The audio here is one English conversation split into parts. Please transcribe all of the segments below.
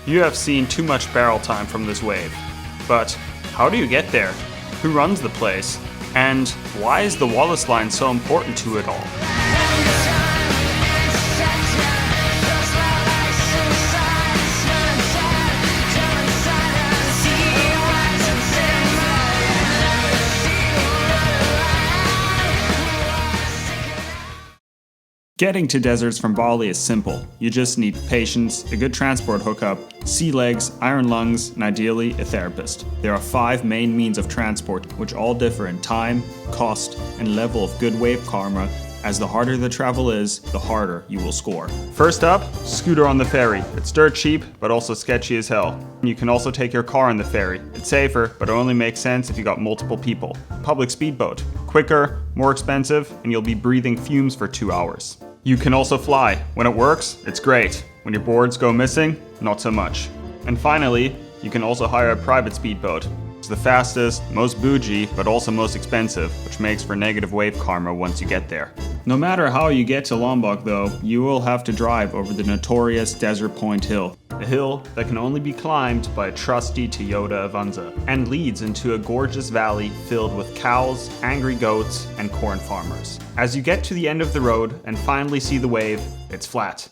You have seen too much barrel time from this wave. But how do you get there? Who runs the place? And why is the Wallace Line so important to it all? Getting to deserts from Bali is simple. You just need patience, a good transport hookup, sea legs, iron lungs, and ideally a therapist. There are 5 main means of transport, which all differ in time, cost, and level of good wave karma. As the harder the travel is, the harder you will score. First up, scooter on the ferry. It's dirt cheap, but also sketchy as hell. You can also take your car on the ferry. It's safer, but it only makes sense if you got multiple people. Public speedboat. Quicker, more expensive, and you'll be breathing fumes for 2 hours. You can also fly. When it works, it's great. When your boards go missing, not so much. And finally, you can also hire a private speedboat. It's the fastest, most bougie, but also most expensive, which makes for negative wave karma once you get there. No matter how you get to Lombok though, you will have to drive over the notorious Desert Point Hill. A hill that can only be climbed by a trusty Toyota Avanza, and leads into a gorgeous valley filled with cows, angry goats, and corn farmers. As you get to the end of the road and finally see the wave, it's flat.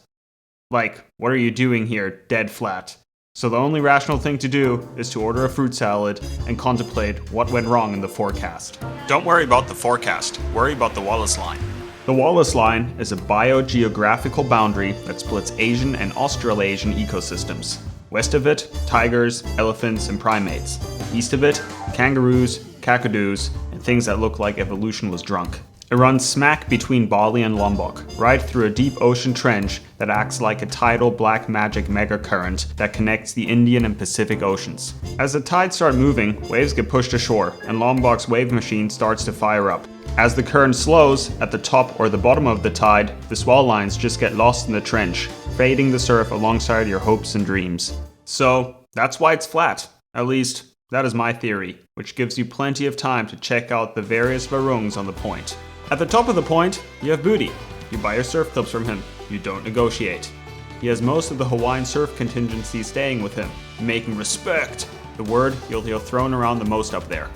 Like, what are you doing here, dead flat? So the only rational thing to do is to order a fruit salad and contemplate what went wrong in the forecast. Don't worry about the forecast, worry about the Wallace Line. The Wallace Line is a biogeographical boundary that splits Asian and Australasian ecosystems. West of it, tigers, elephants, and primates. East of it, kangaroos, kakadoos, and things that look like evolution was drunk. It runs smack between Bali and Lombok, right through a deep ocean trench that acts like a tidal black magic megacurrent that connects the Indian and Pacific Oceans. As the tides start moving, waves get pushed ashore, and Lombok's wave machine starts to fire up. As the current slows, at the top or the bottom of the tide, the swell lines just get lost in the trench, fading the surf alongside your hopes and dreams. So, that's why it's flat. At least, that is my theory, which gives you plenty of time to check out the various varungs on the point. At the top of the point, you have Booty. You buy your surf clips from him. You don't negotiate. He has most of the Hawaiian surf contingency staying with him, making respect the word you'll hear thrown around the most up there.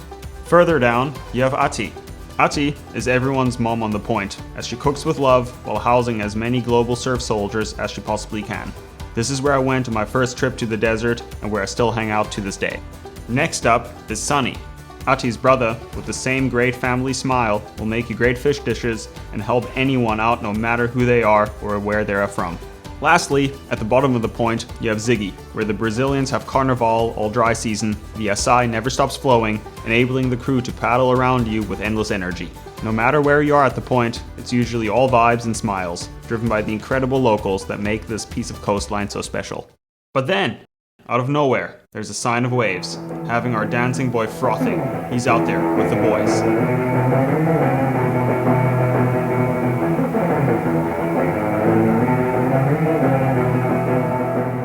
Further down, you have Ati. Ati is everyone's mom on the point, as she cooks with love while housing as many global surf soldiers as she possibly can. This is where I went on my first trip to the desert and where I still hang out to this day. Next up is Sunny. Ati's brother, with the same great family smile, will make you great fish dishes and help anyone out no matter who they are or where they are from. Lastly, at the bottom of the point, you have Ziggy, where the Brazilians have Carnival all dry season, the açaí never stops flowing, enabling the crew to paddle around you with endless energy. No matter where you are at the point, it's usually all vibes and smiles, driven by the incredible locals that make this piece of coastline so special. But then, out of nowhere, there's a sign of waves, having our dancing boy frothing. He's out there with the boys.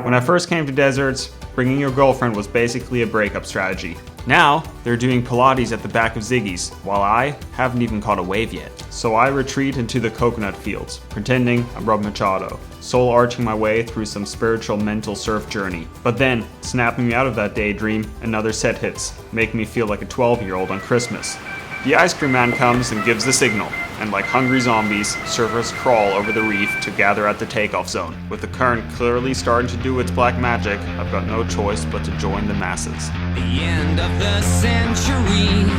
When I first came to deserts, bringing your girlfriend was basically a breakup strategy. Now, they're doing Pilates at the back of Ziggy's, while I haven't even caught a wave yet. So I retreat into the coconut fields, pretending I'm Rob Machado, soul arching my way through some spiritual mental surf journey. But then, snapping me out of that daydream, another set hits, making me feel like a 12-year-old on Christmas. The ice cream man comes and gives the signal, and like hungry zombies, surfers crawl over the reef to gather at the takeoff zone. With the current clearly starting to do its black magic, I've got no choice but to join the masses. The end of the century,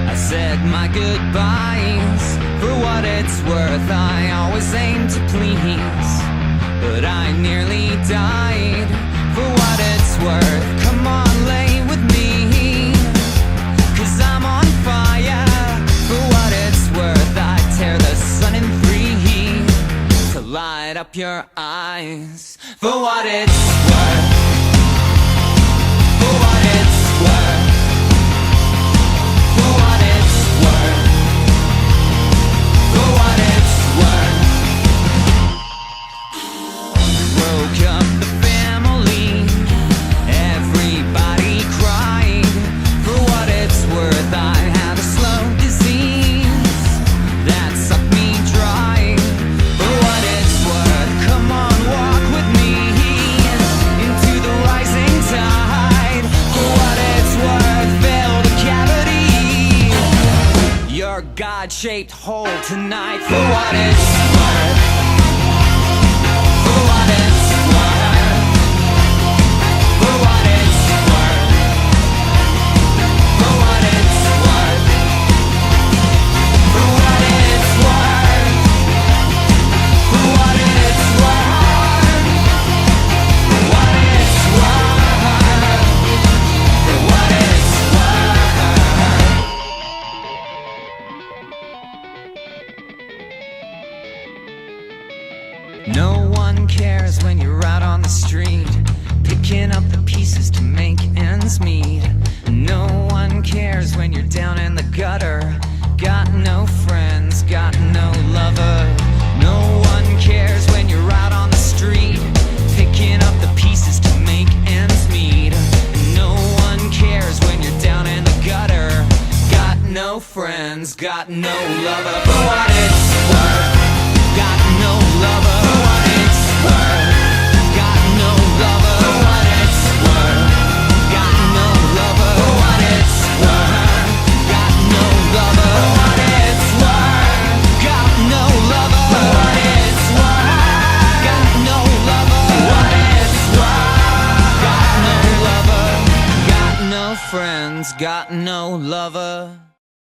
I said my goodbyes. For what it's worth, I always aim to please, but I nearly died. For what it's worth, come on, lay with me, 'cause I'm on fire. For what it's worth, I tear the sun in three to light up your eyes. For what it's worth, for what it's worth, for what it's worth, for what it's worth. Broke up the family, everybody cried. For what it's worth, I had a slow disease that sucked me dry. For what it's worth, come on, walk with me heart-shaped hole tonight. For what it's worth. For what it's worth. For what it's worth. For what it's worth. For what it's worth. For what it's worth. For what it's worth. For what it's worth. No one cares when you're out on the street, picking up the pieces to make ends meet. No one cares when you're down in the gutter, got no friends, got no lover. No one cares when you're out on the street, picking up the pieces to make ends meet. No one cares when you're down in the gutter, got no friends, got no lover. For what it's worth, got no lover. For what it's worth, got no lover. For what it's worth, got no lover. For what it's worth, got no lover. For what it's worth, got no lover. For what it's worth, got no lover. For what it's worth, got no lover. Got no friends, got no lover.